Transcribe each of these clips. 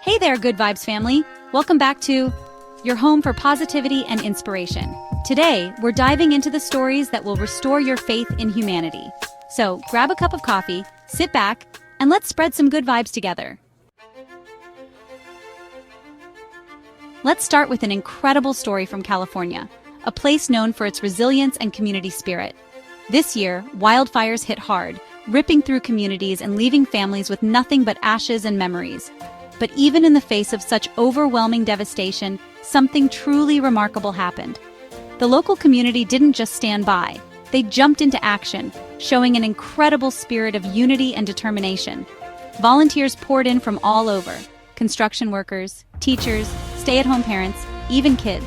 Hey there, Good Vibes family. Welcome back to your home for positivity and inspiration. Today, we're diving into the stories that will restore your faith in humanity. So, grab a cup of coffee, sit back, and let's spread some good vibes together. Let's start with an incredible story from California, a place known for its resilience and community spirit. This year, wildfires hit hard, ripping through communities and leaving families with nothing but ashes and memories. But even in the face of such overwhelming devastation, something truly remarkable happened. The local community didn't just stand by. They jumped into action, showing an incredible spirit of unity and determination. Volunteers poured in from all over: construction workers, teachers, stay-at-home parents, even kids.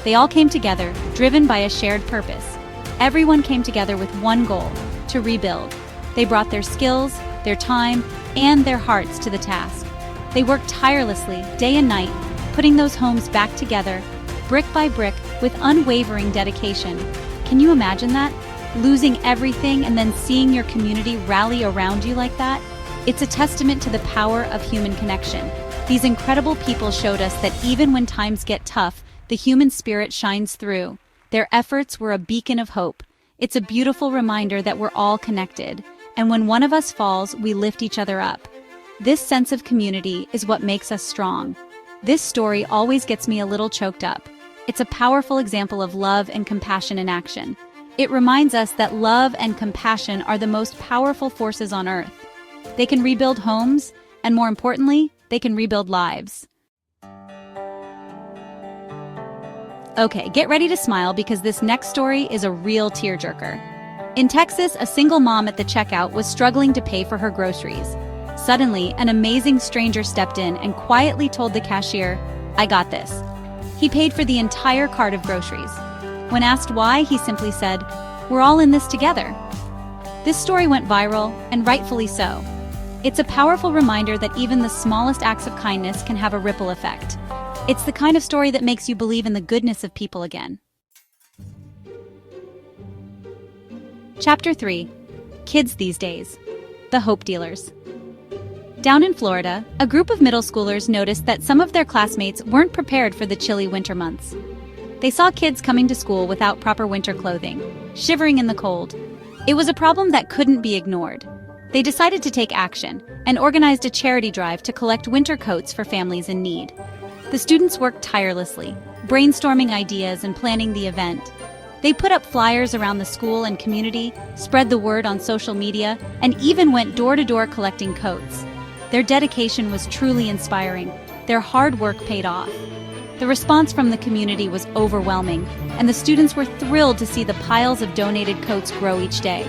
They all came together, driven by a shared purpose. Everyone came together with one goal: to rebuild. They brought their skills, their time, and their hearts to the task. They worked tirelessly, day and night, putting those homes back together, brick by brick, with unwavering dedication. Can you imagine that? Losing everything and then seeing your community rally around you like that? It's a testament to the power of human connection. These incredible people showed us that even when times get tough, the human spirit shines through. Their efforts were a beacon of hope. It's a beautiful reminder that we're all connected, and when one of us falls, we lift each other up. This sense of community is what makes us strong. This story always gets me a little choked up. It's a powerful example of love and compassion in action. It reminds us that love and compassion are the most powerful forces on earth. They can rebuild homes, and more importantly, they can rebuild lives. Okay, get ready to smile because this next story is a real tearjerker. In Texas, a single mom at the checkout was struggling to pay for her groceries. Suddenly, an amazing stranger stepped in and quietly told the cashier, "I got this." He paid for the entire cart of groceries. When asked why, he simply said, "We're all in this together." This story went viral, and rightfully so. It's a powerful reminder that even the smallest acts of kindness can have a ripple effect. It's the kind of story that makes you believe in the goodness of people again. Chapter 3. Kids These Days. The Hope Dealers. Down in Florida, a group of middle schoolers noticed that some of their classmates weren't prepared for the chilly winter months. They saw kids coming to school without proper winter clothing, shivering in the cold. It was a problem that couldn't be ignored. They decided to take action and organized a charity drive to collect winter coats for families in need. The students worked tirelessly, brainstorming ideas and planning the event. They put up flyers around the school and community, spread the word on social media, and even went door-to-door collecting coats. Their dedication was truly inspiring. Their hard work paid off. The response from the community was overwhelming, and the students were thrilled to see the piles of donated coats grow each day.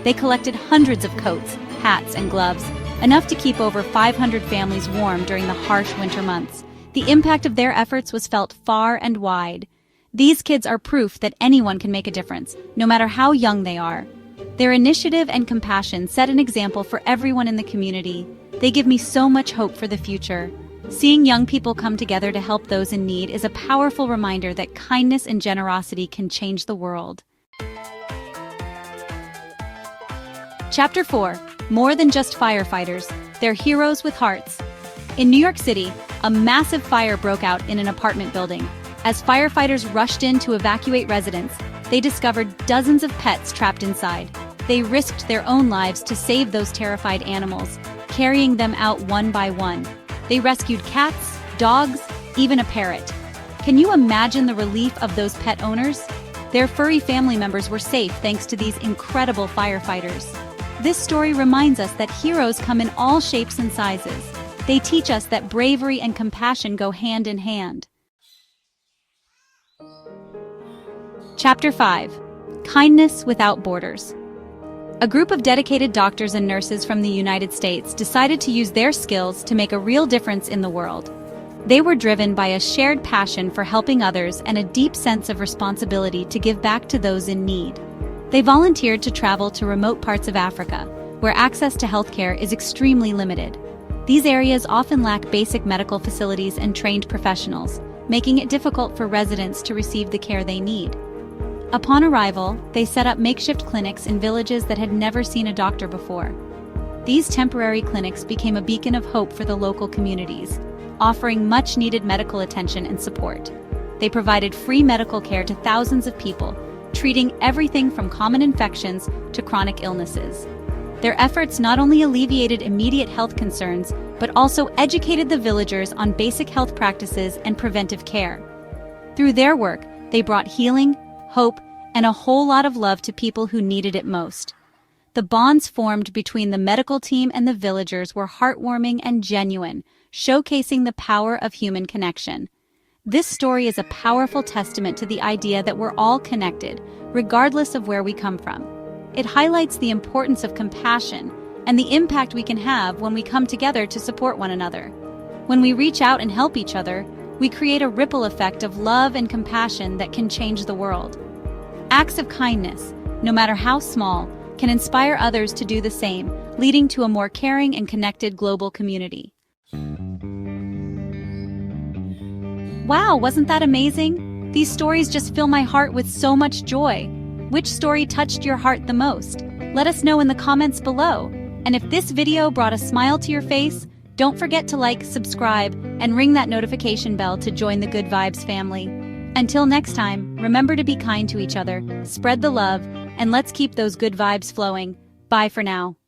They collected hundreds of coats, hats, and gloves, enough to keep over 500 families warm during the harsh winter months. The impact of their efforts was felt far and wide. These kids are proof that anyone can make a difference, no matter how young they are. Their initiative and compassion set an example for everyone in the community. They give me so much hope for the future. Seeing young people come together to help those in need is a powerful reminder that kindness and generosity can change the world. Chapter 4. More than just firefighters, they're heroes with hearts. In New York City, a massive fire broke out in an apartment building. As firefighters rushed in to evacuate residents, they discovered dozens of pets trapped inside. They risked their own lives to save those terrified animals, carrying them out one by one. They rescued cats, dogs, even a parrot. Can you imagine the relief of those pet owners? Their furry family members were safe thanks to these incredible firefighters. This story reminds us that heroes come in all shapes and sizes. They teach us that bravery and compassion go hand in hand. Chapter 5. Kindness Without Borders. A group of dedicated doctors and nurses from the United States decided to use their skills to make a real difference in the world. They were driven by a shared passion for helping others and a deep sense of responsibility to give back to those in need. They volunteered to travel to remote parts of Africa, where access to healthcare is extremely limited. These areas often lack basic medical facilities and trained professionals, making it difficult for residents to receive the care they need. Upon arrival, they set up makeshift clinics in villages that had never seen a doctor before. These temporary clinics became a beacon of hope for the local communities, offering much-needed medical attention and support. They provided free medical care to thousands of people, treating everything from common infections to chronic illnesses. Their efforts not only alleviated immediate health concerns, but also educated the villagers on basic health practices and preventive care. Through their work, they brought healing, hope, and a whole lot of love to people who needed it most. The bonds formed between the medical team and the villagers were heartwarming and genuine, showcasing the power of human connection. This story is a powerful testament to the idea that we're all connected, regardless of where we come from. It highlights the importance of compassion and the impact we can have when we come together to support one another. When we reach out and help each other, we create a ripple effect of love and compassion that can change the world. Acts of kindness, no matter how small, can inspire others to do the same, leading to a more caring and connected global community. Wow, wasn't that amazing? These stories just fill my heart with so much joy. Which story touched your heart the most? Let us know in the comments below. And if this video brought a smile to your face, don't forget to like, subscribe, and ring that notification bell to join the Good Vibes family. Until next time, remember to be kind to each other, spread the love, and let's keep those good vibes flowing. Bye for now.